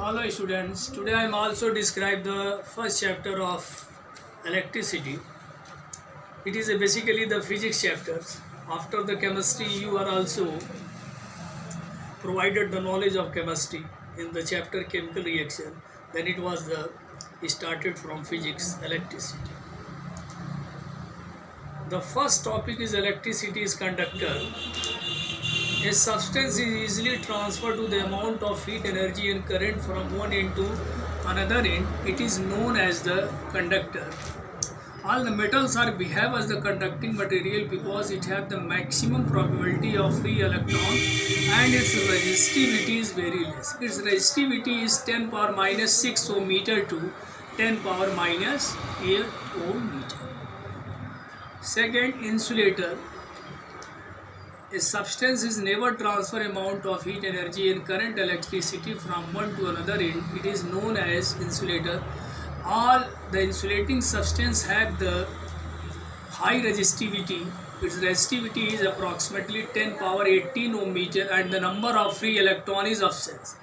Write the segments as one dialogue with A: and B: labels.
A: Hello students, today I am also describe the first chapter of electricity. It is basically the physics chapter. After the chemistry you are also provided the knowledge of chemistry in the chapter chemical reaction. Then it was the started from physics electricity. The first topic is electricity is conductor. A substance is easily transferred to the amount of heat, energy and current from one end to another end. It is known as the conductor. All the metals are behave as the conducting material because it have the maximum probability of free electron and its resistivity is very less. Its resistivity is 10 power minus 6 ohm meter to 10 power minus 8 ohm meter. Second, insulator. A substance is never transfer amount of heat, energy and current electricity from one to another end. It is known as insulator. All the insulating substance have the high resistivity. Its resistivity is approximately 10 power 18 ohm meter and the number of free electron is absence.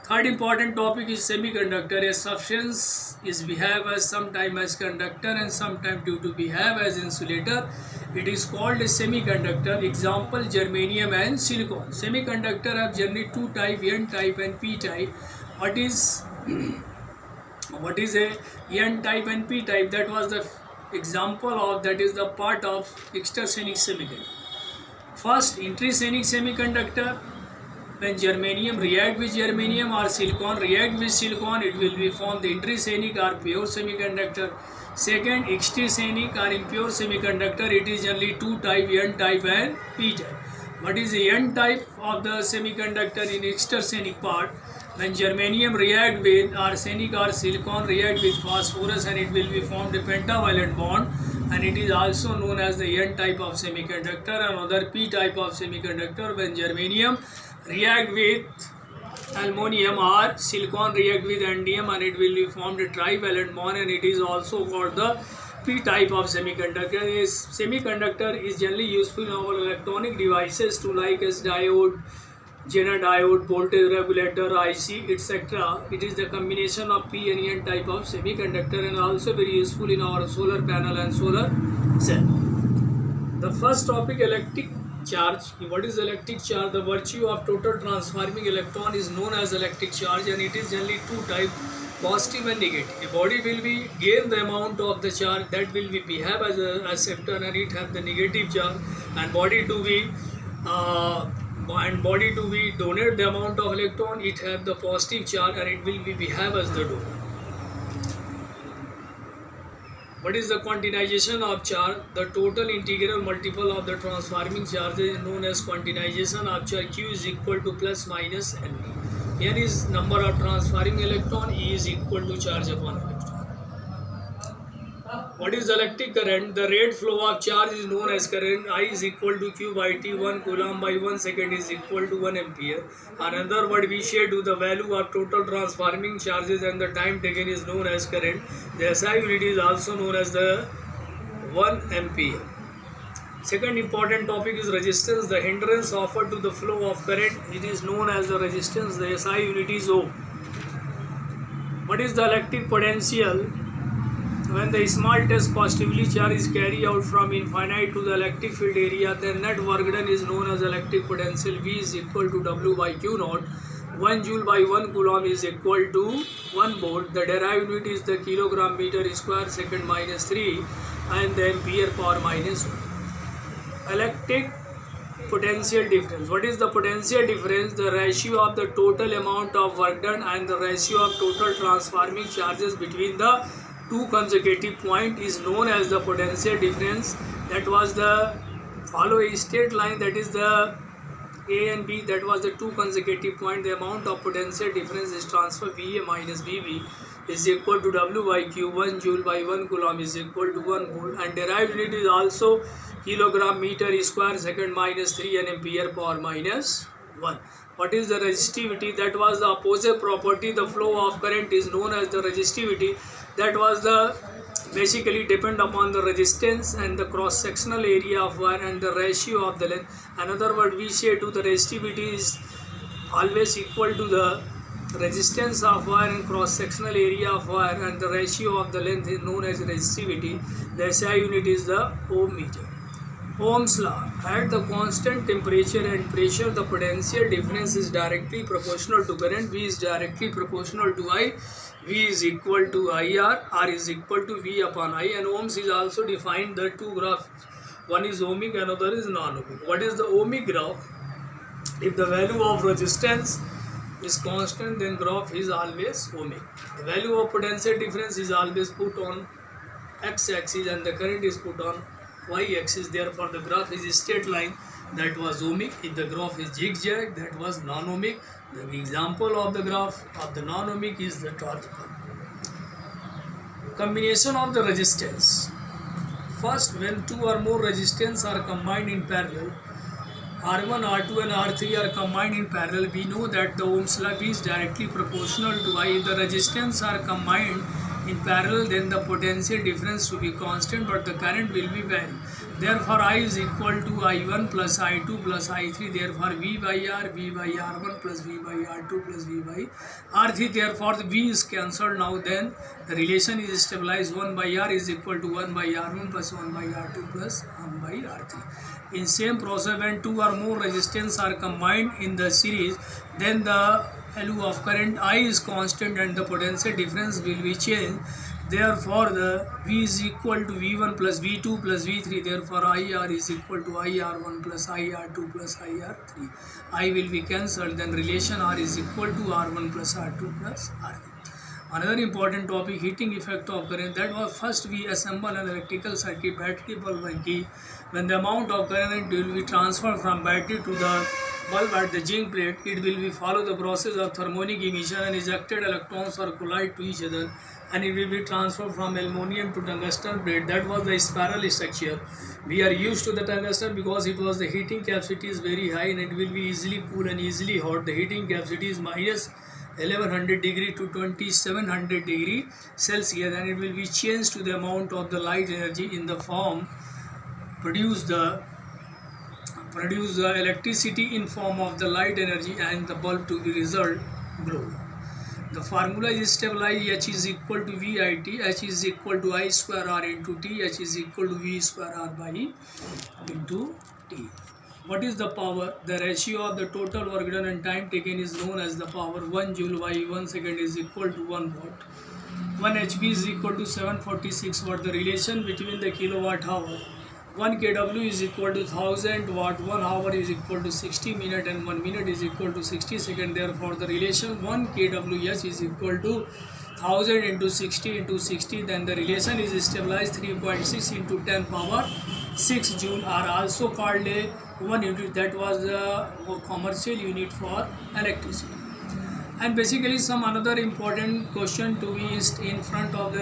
A: Third important topic is semiconductor. A substance is behave as sometime as conductor and sometime due to behave as insulator. It is called a semiconductor. Example, germanium and silicon. Semiconductor have generally two type, N type and P type. What is a N type and P type? That was the example of, that is the part of extrinsic semiconductor. First, intrinsic semiconductor. When germanium react with germanium or silicon react with silicon, it will be formed the intrinsic or pure semiconductor. Second, extrinsic or impure semiconductor. It is generally two type, N type and P type. What is the N type of the semiconductor in extrinsic part? When germanium react with arsenic or silicon react with phosphorus and it will be formed a pentavalent bond, and it is also known as the N type of semiconductor. Another P type of semiconductor, when germanium react with aluminum or silicon react with indium and it will be formed a trivalent bond, and it is also called the P type of semiconductor. A semiconductor is generally useful in our electronic devices to like as diode, Zener diode, voltage regulator, IC, etc. It is the combination of P and N type of semiconductor and also very useful in our solar panel and solar cell. The first topic, electric charge. What is electric charge? The virtue of total transforming electron is known as electric charge, and it is generally two type, positive and negative. A body will be gain the amount of the charge that will be behave as a acceptor and it have the negative charge, and body to be donate the amount of electron, it have the positive charge and it will be behave as the donor. What is the quantization of charge? The total integral multiple of the transforming charge is known as quantization of charge. Q is equal to plus minus N. N is number of transferring electron, E is equal to charge upon electron. What is electric current? The rate flow of charge is known as current. I is equal to Q by T. 1 coulomb by 1 second is equal to 1 ampere. Another word we share to the value of total transforming charges and the time taken is known as current. The SI unit is also known as the 1 ampere. Second important topic is resistance. The hindrance offered to the flow of current, it is known as the resistance. The SI unit is Ohm. What is the electric potential? When the small test positively charge is carried out from infinite to the electric field area, then net work done is known as electric potential. V is equal to W by Q naught. 1 joule by 1 coulomb is equal to 1 volt. The derived unit is the kilogram meter square second minus 3 and the ampere power minus 1. Electric potential difference. What is the potential difference? The ratio of the total amount of work done and the ratio of total transforming charges between the two consecutive points is known as the potential difference. That was the follow a straight line, that is the A and B, that was the two consecutive points. The amount of potential difference is transfer VA minus VB is equal to W by Q. 1 joule by 1 coulomb is equal to 1 volt, and derived unit is also kilogram meter square second minus 3 and ampere power minus 1. What is the resistivity? That was the opposite property. The flow of current is known as the resistivity. That was the basically depend upon the resistance and the cross sectional area of wire and the ratio of the length. Another word we say to the resistivity is always equal to the resistance of wire and cross-sectional area of wire and the ratio of the length is known as resistivity. The SI unit is the ohm meter. Ohm's law. At the constant temperature and pressure, the potential difference is directly proportional to current. V is directly proportional to I. V is equal to IR. R is equal to V upon I. And ohms is also defined the two graphs. One is ohmic, another is non-ohmic. What is the ohmic graph? If the value of resistance is constant, then graph is always ohmic. The value of potential difference is always put on x-axis and the current is put on y-axis. Therefore, the graph is a straight line, that was ohmic. If the graph is zigzag, that was non-ohmic. The example of the graph of the non-ohmic is the torque curve. Combination of the resistance. First, when two or more resistance are combined in parallel, R1, R2 and R3 are combined in parallel, we know that the Ohm's law is directly proportional to I. If the resistance are combined in parallel, then the potential difference will be constant, but the current will be vary. Therefore, I is equal to I1 plus I2 plus I3. Therefore, V by R, V by R1 plus V by R2 plus V by R3. Therefore, the V is cancelled now. Then the relation is stabilized. 1 by R is equal to 1 by R1 plus 1 by R2 plus 1 by R3. In same process, when two or more resistance are combined in the series, then the value of current I is constant and the potential difference will be changed. Therefore, the V is equal to V1 plus V2 plus V3. Therefore, IR is equal to IR1 plus IR2 plus IR3. I will be cancelled. Then relation R is equal to R1 plus R2 plus R3. Another important topic, heating effect of current. That was first we assemble an electrical circuit, battery, bulb and key. When the amount of current will be transferred from battery to the bulb at the zinc plate, it will be follow the process of thermonic emission and ejected electrons or collide to each other, and it will be transferred from aluminum to tungsten plate. That was the spiral structure. We are used to the tungsten because it was the heating capacity is very high and it will be easily cool and easily hot. The heating capacity is minus 1100 degree to 2700 degree Celsius, and it will be changed to the amount of the light energy in the form produce the electricity in form of the light energy and the bulb to be result glow. The formula is stabilized. H is equal to VIT. H is equal to I square R into T. H is equal to V square R by into T. What is the power? The ratio of the total work done and time taken is known as the power. 1 joule by 1 second is equal to 1 watt. 1 HP is equal to 746 watt. The relation between the kilowatt hour, 1 kW is equal to 1000 watt, 1 hour is equal to 60 minutes and 1 minute is equal to 60 seconds. Therefore, the relation 1 kWh is equal to 1000 into 60 into 60. Then the relation is stabilized. 3.6 into 10 power 6 joule are also called a 1 unit. That was the commercial unit for electricity. And basically some another important question to be in front of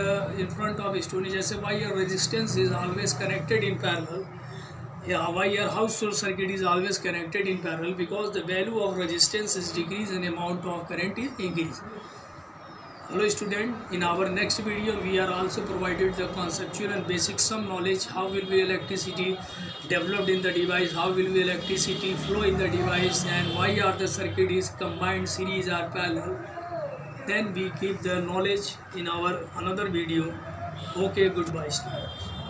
A: student, जैसे why your resistance is always connected in parallel. Yeah, why your household circuit is always connected in parallel? Because the value of resistance is decreased and amount of current is increased. Hello student, in our next video we are also provided the conceptual and basic some knowledge. How will be electricity developed in the device, how will be electricity flow in the device, and why are the circuit is combined, series or parallel. Then we keep the knowledge in our another video. Okay, goodbye students.